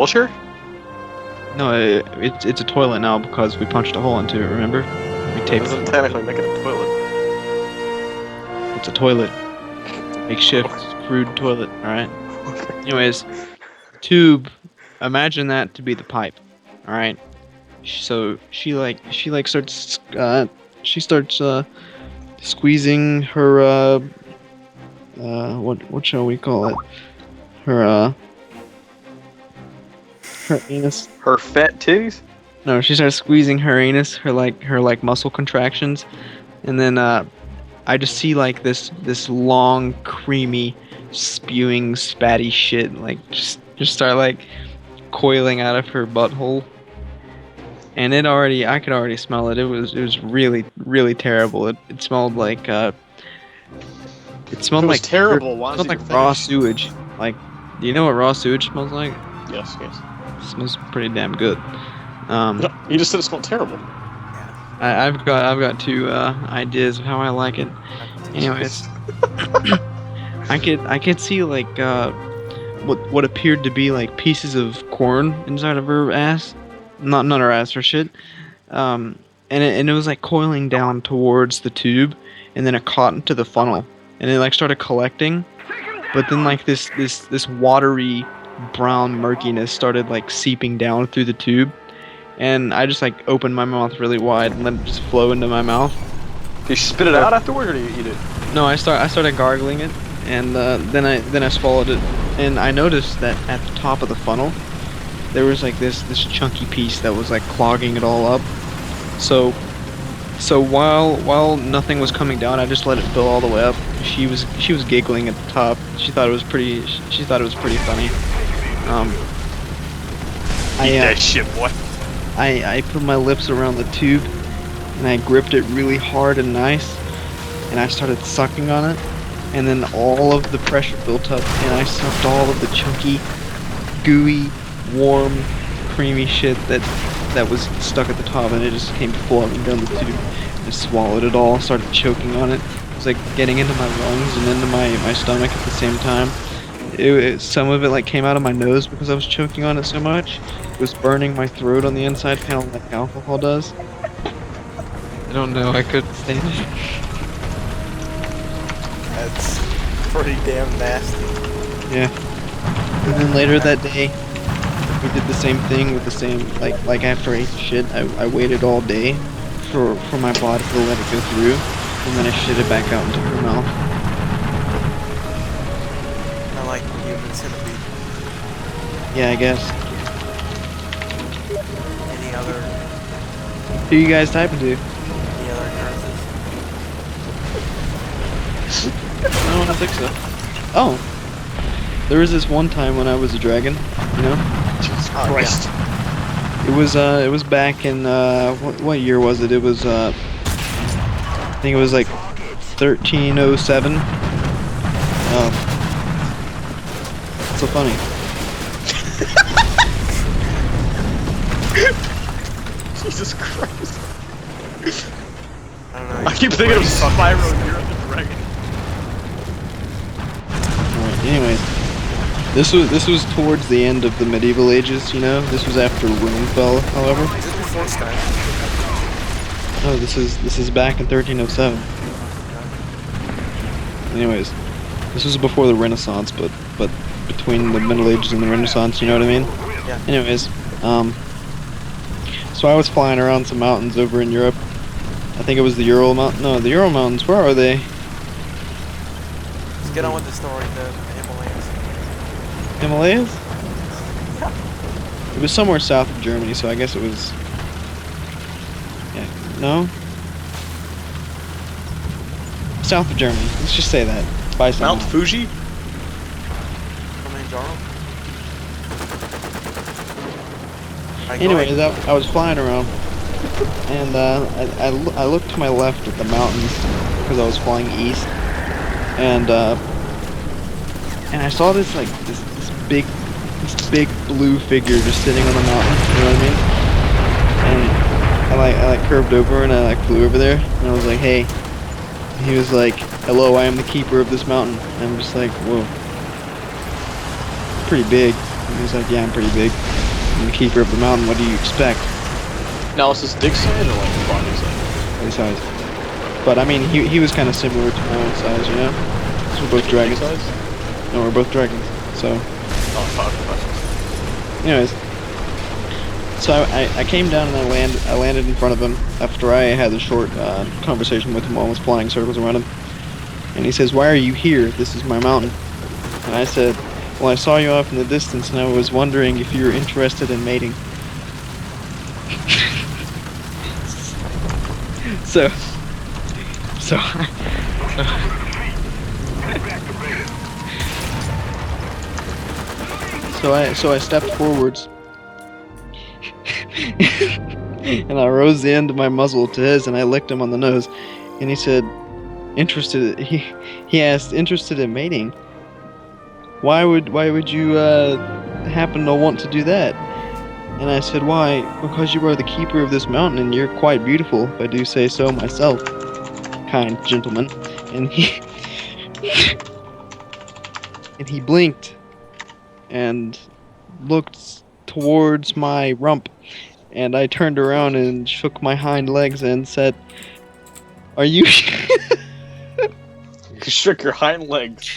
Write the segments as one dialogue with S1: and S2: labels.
S1: Vulture?
S2: No, it's a toilet now because we punched a hole into it. Remember? We
S1: That
S2: taped
S1: doesn't
S2: it.
S1: technically make it a toilet.
S2: It's a toilet. Makeshift crude toilet. All right. Anyways, tube. Imagine that to be the pipe. All right. So she starts squeezing her what shall we call it? Her anus.
S1: Her fat titties?
S2: No, she starts squeezing her anus, her muscle contractions, and then I just see like this long, creamy, spewing, spatty shit like just start like coiling out of her butthole, and I could already smell it. It was really really terrible. It smelled like it smelled
S1: It was
S2: like
S1: terrible. Why
S2: It
S1: don't
S2: smelled
S1: you
S2: like raw
S1: finish?
S2: sewage. Like, do you know what raw sewage smells like?
S1: Yes, yes.
S2: It smells pretty damn good.
S1: No, you just said it smelled terrible.
S2: I've got two ideas of how I like it. Anyways, I could see like what appeared to be like pieces of corn inside of her ass, not her ass, her shit. And it was like coiling down towards the tube, and then it caught into the funnel, and it like started collecting, but then like this watery brown murkiness started like seeping down through the tube, and I just like opened my mouth really wide and let it just flow into my mouth.
S1: Do you spit it out afterward, or do you eat it?
S2: No, I started gargling it, and then I swallowed it, and I noticed that at the top of the funnel, there was like this chunky piece that was like clogging it all up. So while nothing was coming down, I just let it fill all the way up. She was giggling at the top. She thought it was pretty funny.
S1: Eat that shit, boy.
S2: I put my lips around the tube, and I gripped it really hard and nice, and I started sucking on it, and then all of the pressure built up, and I sucked all of the chunky, gooey, warm, creamy shit that was stuck at the top, and it just came floating down the tube. I swallowed it all, started choking on it. It was like getting into my lungs and into my stomach at the same time. Some of it like came out of my nose because I was choking on it so much. It was burning my throat on the inside, kind of like alcohol does. I don't know, I couldn't stand it.
S3: That's pretty damn nasty.
S2: Yeah. And then later that day, we did the same thing with the same, like after I ate shit, I waited all day for my body to let it go through, and then I shit it back out into her mouth.
S3: I like human centipede.
S2: Yeah, I guess.
S3: Any other
S2: Who you guys typing to?
S3: occurrences?
S2: No, I don't think so. Oh, there was this one time when I was a dragon, you know?
S1: Jesus
S3: Oh,
S1: Christ.
S2: It was back in what year was it? It was I think it was like 1307. Oh, so funny.
S1: Jesus Christ.
S3: I don't know.
S1: I keep thinking of Spyro Europe the Dragon.
S2: Alright, anyways, this was towards the end of the medieval ages, you know. This was after Rome fell, however.
S3: Is this before Skyrim?
S2: No, this is back in 1307. Anyways, this was before the Renaissance, but between the Middle Ages and the Renaissance, you know what I mean?
S3: Yeah.
S2: Anyways, so I was flying around some mountains over in Europe. I think it was the Ural Mountain. No, the Ural Mountains. Where are they?
S3: Let's get on with the story. The Himalayas.
S2: Himalayas? It was somewhere south of Germany, so I guess it was. Yeah. No. South of Germany. Let's just say that. By some
S1: Mount
S2: mountain.
S1: Fuji?
S3: Kilimanjaro. Alright, go
S2: Anyways,
S3: ahead.
S2: I was flying around, and I looked to my left at the mountains because I was flying east, and I saw this like this big blue figure just sitting on the mountain. You know what I mean? And I curved over and I like flew over there, and I was like, hey. And he was like, hello, I am the keeper of this mountain. And I'm just like, whoa, pretty big. And he's like, yeah, I'm pretty big. I'm the keeper of the mountain. What do you expect?
S1: Now is this dick size or like body size?
S2: Body size. But I mean, he was kind of similar to my own size, you know? 'Cause we're both dragons.
S1: Size?
S2: No, we're both dragons. So,
S1: Oh fuck.
S2: anyways. So I came down and I landed in front of him after I had a short conversation with him while I was flying circles around him. And he says, "Why are you here? This is my mountain." And I said, "Well, I saw you off in the distance and I was wondering if you were interested in mating." so I stepped forwards and I rose the end of my muzzle to his and I licked him on the nose, and he said, "Interested?" He asked, "Interested in mating? Why would you happen to want to do that?" And I said, "Why? Because you are the keeper of this mountain and you're quite beautiful, if I do say so myself, kind gentleman." And he blinked and looked towards my rump, and I turned around and shook my hind legs and said, "Are you?"
S1: You shook your hind legs.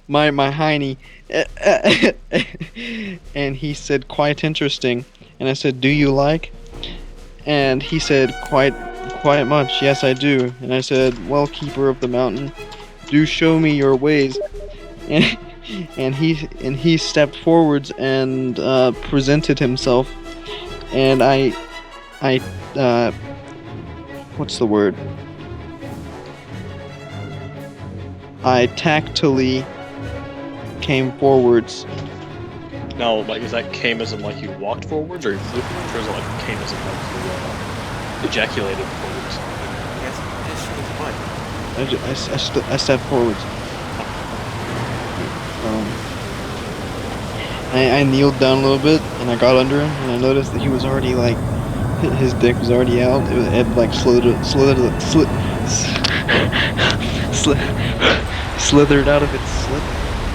S2: my hiney. And he said, "Quite interesting." And I said, "Do you like?" And he said, quite much. "Yes, I do." And I said, "Well, keeper of the mountain, do show me your ways." And he stepped forwards and presented himself, and I what's the word? I tactily came forwards.
S1: Now, like, is that came as in like you walked forwards, or you flew forwards, or is it like came as in like you ejaculated forwards?
S3: Yes, this shit is mine.
S2: I stepped forwards. I kneeled down a little bit and I got under him and I noticed that he was already like, his dick was already out. It had like slithered out of its slit,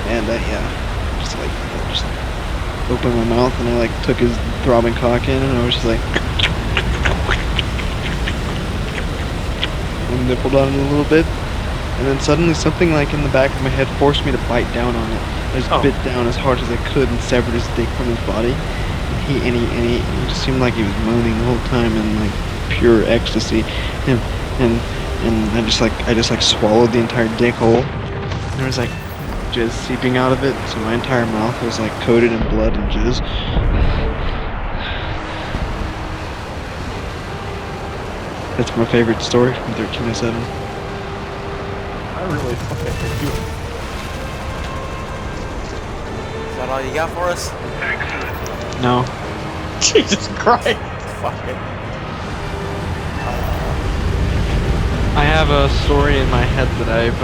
S2: and I just opened my mouth and I like took his throbbing cock in and I was just like and nippled on it a little bit, and then suddenly something like in the back of my head forced me to bite down on it. I just bit down as hard as I could and severed his dick from his body. And he just seemed like he was moaning the whole time in like pure ecstasy. And I just swallowed the entire dick whole. And there was like jizz seeping out of it, so my entire mouth was like coated in blood and jizz. That's my favorite story from 1307.
S1: I really fucking hate you.
S3: Is that all you got for us?
S2: No.
S1: Jesus Christ! Fuck it.
S2: I have a story in my head that I've